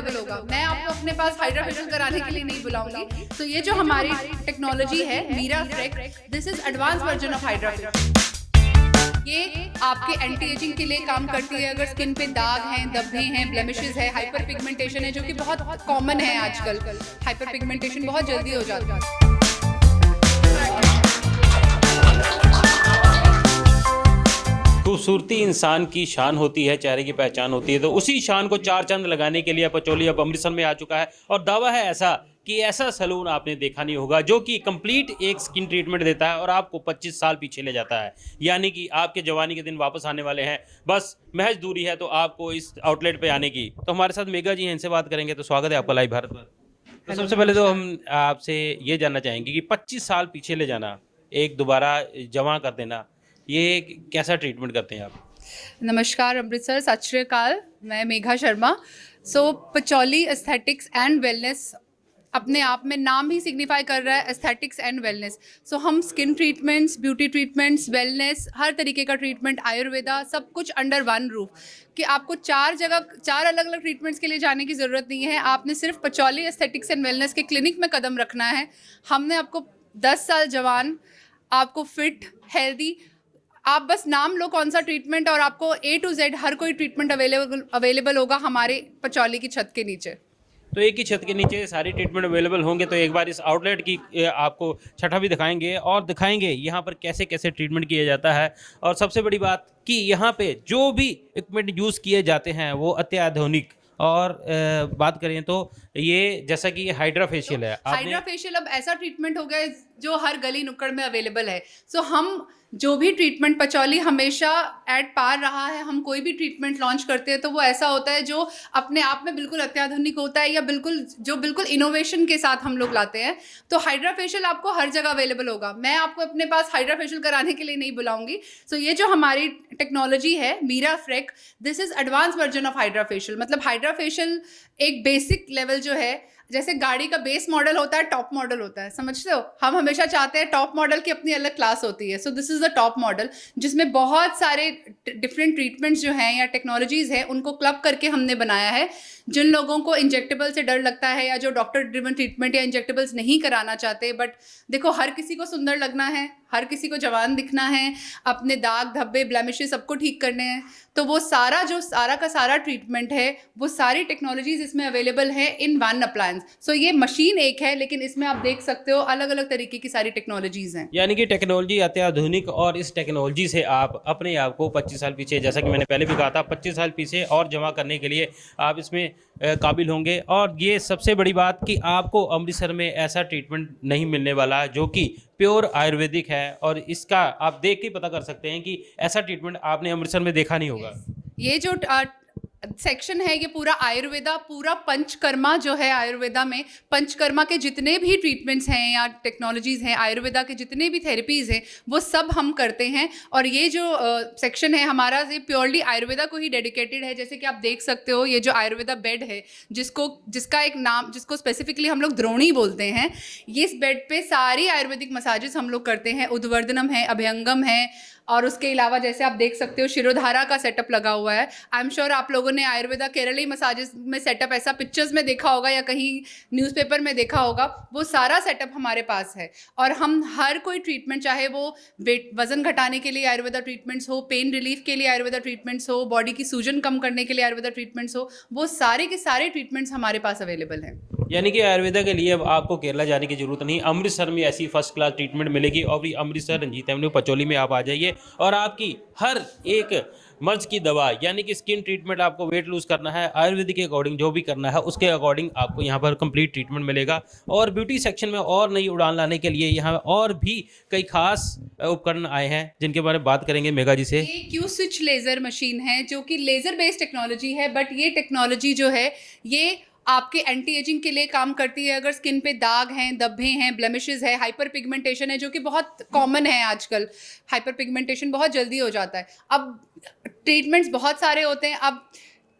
Available होगा। मैं आपको अपने पास हाइड्रा फेशियल कराने के लिए नहीं बुलाऊंगी। तो ये जो हमारी टेक्नोलॉजी है मीरा फ्रेक, this is advance version of hydra facial. ये आपके एंटी एजिंग के लिए काम करती है। अगर स्किन पे दाग हैं, धब्बे हैं, ब्लेमिशेस है, हाइपर पिगमेंटेशन है, जो कि बहुत कॉमन है आजकल, हाइपर पिगमेंटेशन बहुत जल्दी हो जाता है। खूबसूरती इंसान की शान होती है, चेहरे की पहचान होती है, तो उसी शान को चार चांद लगाने के लिए पचौली अब अमृतसर में आ चुका है। और दावा है ऐसा कि ऐसा सैलून आपने देखा नहीं होगा जो कि कंप्लीट एक स्किन ट्रीटमेंट देता है और आपको 25 साल पीछे ले जाता है। यानी कि आपके जवानी के दिन वापस आने वाले हैं, बस महज दूरी है तो आपको इस आउटलेट पे आने की। तो हमारे साथ मेघा जी हैं, इनसे बात करेंगे। तो स्वागत है आपका लाइव भारत पर। तो सबसे पहले तो हम आपसे ये जानना चाहेंगे कि 25 साल पीछे ले जाना, एक दोबारा जवां कर देना, ये कैसा ट्रीटमेंट करते हैं आप? नमस्कार अमृतसर, सत श्री अकाल। मैं Megha Sharma. Patchouli aesthetics and wellness अपने आप में नाम ही सिग्निफाई कर रहा है, एस्थेटिक्स एंड वेलनेस। हम skin treatments, beauty treatments, wellness, हर तरीके का ट्रीटमेंट, आयुर्वेदा, सब कुछ अंडर वन रूफ। कि आपको चार अलग अलग ट्रीटमेंट्स के लिए जाने की ज़रूरत नहीं है। आपने सिर्फ पचौली एस्थेटिक्स एंड वेलनेस के क्लिनिक में कदम रखना है। हमने आपको 10 साल जवान, आपको फिट, हेल्दी, आप बस नाम लो कौन सा ट्रीटमेंट, और आपको A to Z हर कोई ट्रीटमेंट अवेलेबल होगा हमारे पचौली की छत के नीचे। तो एक ही छत के नीचे सारी ट्रीटमेंट अवेलेबल होंगे। तो एक बार इस आउटलेट की आपको छठा भी दिखाएंगे और दिखाएंगे यहाँ पर कैसे कैसे ट्रीटमेंट किया जाता है। और सबसे बड़ी बात कि यहाँ पे जो भी इक्विपमेंट यूज़ किए जाते हैं वो अत्याधुनिक। और बात करें तो ये जैसा कि ये हाइड्रा फेशियल है, हाइड्रा फेशियल अब ऐसा ट्रीटमेंट हो गया है जो हर गली नुक्कड़ में अवेलेबल है। हम जो भी ट्रीटमेंट, पचौली हमेशा एट पार रहा है। हम कोई भी ट्रीटमेंट लॉन्च करते हैं तो वो ऐसा होता है जो अपने आप में बिल्कुल अत्याधुनिक होता है, या बिल्कुल इनोवेशन के साथ हम लोग लाते हैं। तो हाइड्रा फेशियल आपको हर जगह अवेलेबल होगा। मैं आपको अपने पास हाइड्रा फेशियल कराने के लिए नहीं बुलाऊंगी। ये जो हमारी टेक्नोलॉजी है मीरा फ्रेक, this is advance version of hydra facial. मतलब हाइड्रा फेशियल एक बेसिक लेवल जो है, जैसे गाड़ी का बेस मॉडल होता है, टॉप मॉडल होता है, समझते हो? हम हमेशा चाहते हैं टॉप मॉडल की अपनी अलग क्लास होती है। This is the top model, जिसमें बहुत सारे डिफरेंट ट्रीटमेंट्स जो हैं या टेक्नोलॉजीज हैं उनको क्लब करके हमने बनाया है। जिन लोगों को इंजेक्टेबल से डर लगता है, या जो डॉक्टर ड्रिवन ट्रीटमेंट या इंजेक्टेबल्स नहीं कराना चाहते, बट देखो हर किसी को सुंदर लगना है, हर किसी को जवान दिखना है, अपने दाग धब्बे ब्लेमिशेस सबको ठीक करने हैं, तो वो सारा का सारा ट्रीटमेंट है, वो सारी टेक्नोलॉजीज इसमें अवेलेबल है इन वन अप्लायंस। ये मशीन एक है, लेकिन इसमें आप देख सकते हो अलग अलग तरीके की सारी टेक्नोलॉजीज हैं। यानी कि टेक्नोलॉजी अत्याधुनिक, और इस टेक्नोलॉजी से आप अपने आप को 25 साल पीछे, जैसा कि मैंने पहले भी कहा था, 25 साल पीछे और जमा करने के लिए आप इसमें काबिल होंगे। और ये सबसे बड़ी बात कि आपको अमृतसर में ऐसा ट्रीटमेंट नहीं मिलने वाला जो कि प्योर आयुर्वेदिक है। और इसका आप देख के पता कर सकते हैं कि ऐसा ट्रीटमेंट आपने अमृतसर में देखा नहीं होगा। ये जो सेक्शन है, ये पूरा आयुर्वेदा, पूरा पंचकर्मा जो है आयुर्वेदा में, पंचकर्मा के जितने भी ट्रीटमेंट्स हैं या टेक्नोलॉजीज़ हैं, आयुर्वेदा के जितने भी थेरेपीज़ हैं, वो सब हम करते हैं। और ये जो सेक्शन है हमारा, ये प्योरली आयुर्वेदा को ही डेडिकेटेड है। जैसे कि आप देख सकते हो, ये जो आयुर्वेदा बेड है, जिसका एक नाम, जिसको स्पेसिफिकली हम लोग द्रोणी बोलते हैं, ये इस बेड पे सारी आयुर्वेदिक मसाजेस हम लोग करते हैं। उद्वर्धनम है, अभ्यंगम है, और उसके अलावा जैसे आप देख सकते हो शिरोधारा का सेटअप लगा हुआ है। आई एम श्योर आप लोगों ने आयुर्वेदा केरली मसाजेस में सेटअप ऐसा पिक्चर्स में देखा होगा या कहीं न्यूज़पेपर में देखा होगा। वो सारा सेटअप हमारे पास है। और हम हर कोई ट्रीटमेंट, चाहे वो वजन घटाने के लिए आयुर्वेदा ट्रीटमेंट्स हो, पेन रिलीफ के लिए आयुर्वेदा ट्रीटमेंट्स हो, बॉडी की सूजन कम करने के लिए आयुर्वेदा ट्रीटमेंट्स हो, वो सारे के सारे ट्रीटमेंट्स हमारे पास अवेलेबल हैं। यानी कि आयुर्वेदा के लिए अब आपको केरला जाने की जरूरत नहीं, अमृतसर में ऐसी फर्स्ट क्लास ट्रीटमेंट मिलेगी। और भी अमृतसर रंजीत एवेन्यू पचौली में आप आ जाइए और आपकी हर एक मर्ज की दवा, यानी कि स्किन ट्रीटमेंट, आपको वेट लूज करना है, आयुर्वेदिक के अकॉर्डिंग जो भी करना है उसके अकॉर्डिंग आपको यहाँ पर कंप्लीट ट्रीटमेंट मिलेगा। और ब्यूटी सेक्शन में और नई उड़ान लाने के लिए यहाँ और भी कई खास उपकरण आए हैं जिनके बारे में बात करेंगे मेघा जी से। ये क्यू स्विच लेज़र मशीन है, जो कि लेज़र बेस्ड टेक्नोलॉजी है, बट ये टेक्नोलॉजी जो है ये आपके एंटी एजिंग के लिए काम करती है। अगर स्किन पे दाग हैं, धब्बे हैं, ब्लेमिशेस है, हाइपर पिगमेंटेशन है, जो कि बहुत कॉमन है आजकल, हाइपर पिगमेंटेशन बहुत जल्दी हो जाता है। अब ट्रीटमेंट्स बहुत सारे होते हैं। अब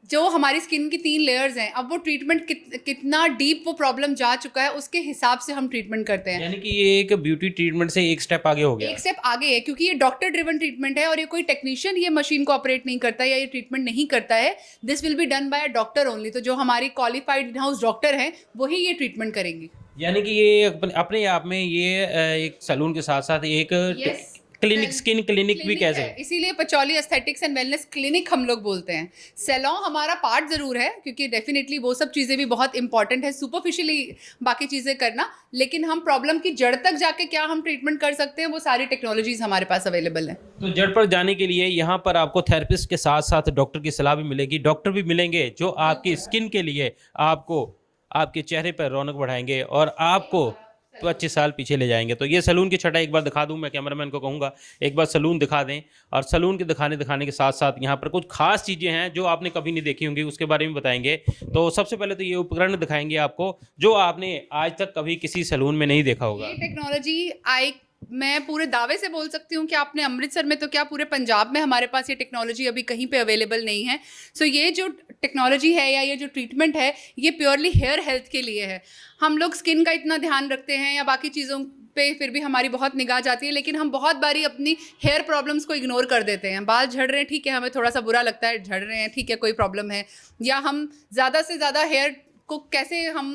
जो हमारी स्किन की 3 लेयर्स हैं, अब वो ट्रीटमेंट कितना डीप वो प्रॉब्लम जा चुका है उसके हिसाब से हम ट्रीटमेंट करते हैं। यानी कि ये एक ब्यूटी ट्रीटमेंट से एक स्टेप आगे हो गया। एक स्टेप आगे है, क्योंकि ये डॉक्टर ड्रिवन ट्रीटमेंट है और ये कोई टेक्नीशियन ये मशीन को ऑपरेट नहीं करता या ये ट्रीटमेंट नहीं करता है। This will be done by a doctor only. तो जो हमारी क्वालिफाइड इन हाउस डॉक्टर हैं वही ये ट्रीटमेंट करेंगे। यानी कि ये अपने आप में ये एक सैलून के साथ साथ एक Yes. क्लिनिक, स्किन क्लिनिक भी कह सकते हैं। इसीलिए Patchouli aesthetics and wellness clinic हम लोग बोलते हैं। सैलून हमारा पार्ट ज़रूर है, क्योंकि डेफिनेटली वो सब चीज़ें भी बहुत इंपॉर्टेंट है, सुपरफिशियली बाकी चीज़ें करना, लेकिन हम प्रॉब्लम की जड़ तक जाके क्या हम ट्रीटमेंट कर सकते हैं वो सारी टेक्नोलॉजीज हमारे पास अवेलेबल है। तो जड़ पर जाने के लिए यहाँ पर आपको थेरेपिस्ट के साथ साथ डॉक्टर की सलाह भी मिलेगी, डॉक्टर भी मिलेंगे जो आपकी स्किन के लिए आपको आपके चेहरे पर रौनक बढ़ाएंगे और आपको 25 साल पीछे ले जाएंगे। तो ये सलून की छटा एक बार दिखा दूं, मैं कैमरामैन को कहूँगा एक बार सलून दिखा दें, और सलून के दिखाने के साथ साथ यहाँ पर कुछ खास चीज़ें हैं जो आपने कभी नहीं देखी होंगी, उसके बारे में बताएंगे। तो सबसे पहले तो ये उपकरण दिखाएंगे आपको जो आपने आज तक कभी किसी सलून में नहीं देखा होगा। ये टेक्नोलॉजी मैं पूरे दावे से बोल सकती हूँ कि आपने अमृतसर में तो क्या पूरे पंजाब में हमारे पास ये टेक्नोलॉजी अभी कहीं पे अवेलेबल नहीं है। सो ये जो टेक्नोलॉजी है या ये जो ट्रीटमेंट है ये प्योरली हेयर हेल्थ के लिए है। हम लोग स्किन का इतना ध्यान रखते हैं या बाकी चीज़ों पे फिर भी हमारी बहुत निगाह जाती है, लेकिन हम बहुत बारी अपनी हेयर प्रॉब्लम्स को इग्नोर कर देते हैं। बाल झड़ रहे हैं, ठीक है, हमें थोड़ा सा बुरा लगता है, झड़ रहे हैं, ठीक है, कोई प्रॉब्लम है, या हम ज़्यादा से ज़्यादा हेयर को कैसे हम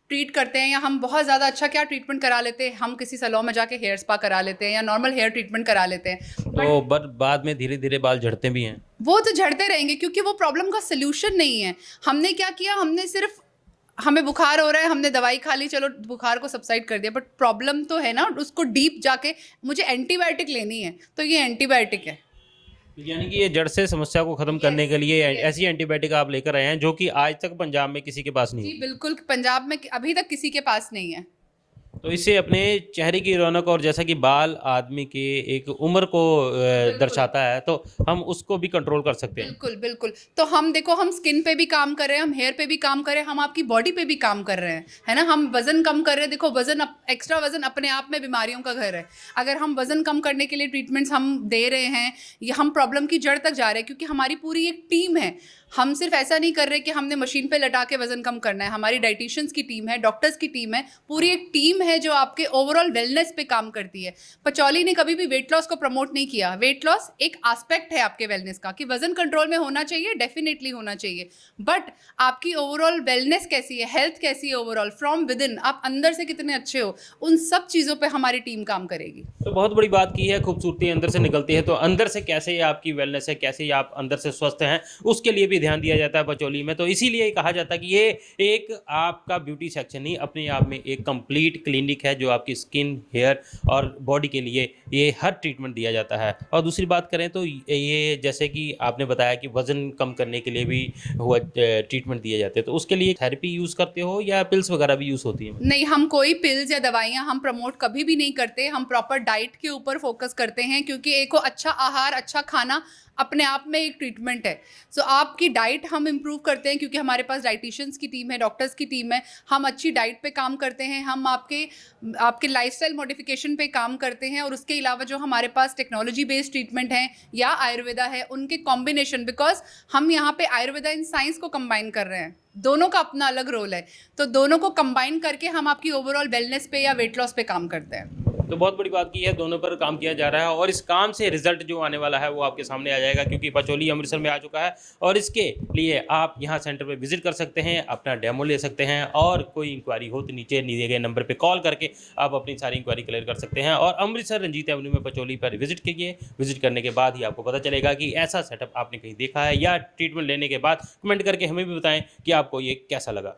ट्रीट करते हैं, या हम बहुत ज़्यादा अच्छा क्या ट्रीटमेंट करा लेते हैं, हम किसी सैलून में जाके हेयर स्पा करा लेते हैं या नॉर्मल हेयर ट्रीटमेंट करा लेते हैं। तो बाद में धीरे धीरे बाल झड़ते भी हैं। वो तो झड़ते रहेंगे क्योंकि वो प्रॉब्लम का सल्यूशन नहीं है। हमने क्या किया, हमने सिर्फ हमें बुखार हो रहा है, हमने दवाई खा ली, चलो बुखार को सबसाइड कर दिया, बट प्रॉब्लम तो है ना, उसको डीप जाके मुझे एंटीबायोटिक लेनी है, तो ये एंटीबायोटिक है। यानी कि ये जड़ से समस्या को खत्म करने के लिए ऐसी एंटीबायोटिक आप लेकर आए हैं जो कि आज तक पंजाब में किसी के पास नहीं जी है। बिल्कुल, पंजाब में अभी तक किसी के पास नहीं है। तो इससे अपने चेहरे की रौनक और जैसा कि बाल आदमी के एक उम्र को दर्शाता है, तो हम उसको भी कंट्रोल कर सकते हैं। बिल्कुल बिल्कुल। तो हम देखो, हम स्किन पे भी काम कर रहे हैं, हम हेयर पे भी काम कर रहे हैं, हम आपकी बॉडी पे भी काम कर रहे हैं, है ना। हम वजन कम कर रहे हैं। देखो वजन, एक्स्ट्रा वजन अपने आप में बीमारियों का घर है। अगर हम वजन कम करने के लिए ट्रीटमेंट्स हम दे रहे हैं या हम प्रॉब्लम की जड़ तक जा रहे हैं, क्योंकि हमारी पूरी एक टीम है। हम सिर्फ ऐसा नहीं कर रहे कि हमने मशीन पे लटा के वजन कम करना है। हमारी डाइटिशियंस की टीम है, डॉक्टर्स की टीम है, पूरी एक टीम है जो आपके ओवरऑल वेलनेस पे काम करती है। पचौली ने कभी भी वेट लॉस को प्रमोट नहीं किया। वेट लॉस एक एस्पेक्ट है आपके वेलनेस का, कि वजन कंट्रोल में होना चाहिए, डेफिनेटली होना चाहिए, बट आपकी ओवरऑल वेलनेस कैसी है, हेल्थ कैसी है ओवरऑल फ्रॉम विद इन, आप अंदर से कितने अच्छे हो, उन सब चीज़ों पर हमारी टीम काम करेगी। तो बहुत बड़ी बात की है, खूबसूरती अंदर से निकलती है, तो अंदर से कैसे आपकी वेलनेस है, कैसे आप अंदर से स्वस्थ हैं, उसके लिए भी ध्यान दिया जाता है पचौली में। तो इसीलिए कहा जाता है कि ये एक आपका ब्यूटी सेक्शन नहीं, अपने आप में एक कंप्लीट क्लिनिक है जो आपकी स्किन, हेयर और बॉडी के लिए ये हर ट्रीटमेंट दिया जाता है। और दूसरी बात करें तो ये जैसे कि आपने बताया कि वज़न कम करने के लिए भी हुआ ट्रीटमेंट दिए जाते हैं, तो उसके लिए थेरेपी यूज़ करते हो या पिल्स वगैरह भी यूज़ होती हैं? नहीं, हम कोई पिल्स या दवाइयाँ हम प्रमोट कभी भी नहीं करते। हम प्रॉपर डाइट के ऊपर फोकस करते हैं, क्योंकि एक अच्छा आहार, अच्छा खाना अपने आप में एक ट्रीटमेंट है। सो आपकी डाइट हम इम्प्रूव करते हैं, क्योंकि हमारे पास डाइटिशियंस की टीम है, डॉक्टर्स की टीम है। हम अच्छी डाइट पे काम करते हैं, हम आपके लाइफस्टाइल मॉडिफिकेशन पे काम करते हैं, और उसके अलावा जो हमारे पास टेक्नोलॉजी बेस्ड ट्रीटमेंट है या आयुर्वेदा है, उनके कॉम्बिनेशन, बिकॉज हम यहाँ पे आयुर्वेदा इन साइंस को कंबाइन कर रहे हैं। दोनों का अपना अलग रोल है, तो दोनों को कंबाइन करके हम आपकी ओवरऑल वेलनेस पे या वेट लॉस पे काम करते हैं। तो बहुत बड़ी बात की है, दोनों पर काम किया जा रहा है और इस काम से रिजल्ट जो आने वाला है वो आपके सामने आ जाएगा, क्योंकि पचौली अमृतसर में आ चुका है। और इसके लिए आप यहाँ सेंटर पे विजिट कर सकते हैं, अपना डेमो ले सकते हैं, और कोई इंक्वायरी हो तो नीचे दिए गए नंबर पे कॉल करके आप अपनी सारी इंक्वायरी क्लियर कर सकते हैं। और अमृतसर रंजीत एवेन्यू में पचौली पर विजिट कीजिए। विजिट करने के बाद ही आपको पता चलेगा कि ऐसा सेटअप आपने कहीं देखा है, या ट्रीटमेंट लेने के बाद कमेंट करके हमें भी बताएं कि आपको ये कैसा लगा।